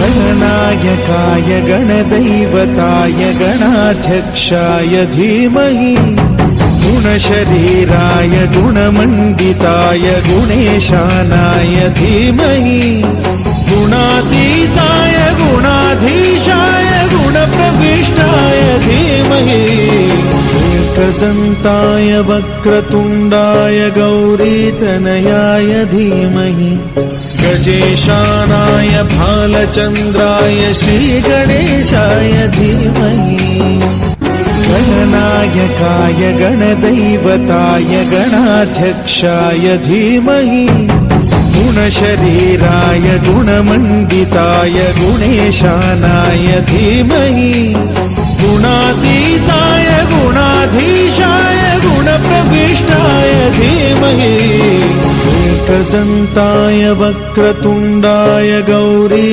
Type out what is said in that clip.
गणनायकाय गणदैवताय गणाध्यक्षाय धीमहि गुणशरीराय गुणमण्डिताय गुणेशानाय धीमहि गुणातीताय गुणाधीशाय गुणप्रविष्टाय धीमहि एकदन्ताय वक्रतुण्डाय गौरीतनयाय धीमहि गजेशानाय भालचन्द्राय श्रीगणेशाय धीमहि गणनायकाय गणदैवताय गणाध्यक्षाय धीमहि गुणशरीराय गुणमण्डिताय गुणेशानाय धीमहि गुणातीताय गुणाधीशाय गुणप्रविष्टाय धीमहि एकदन्ताय वक्रतुण्डाय गौरी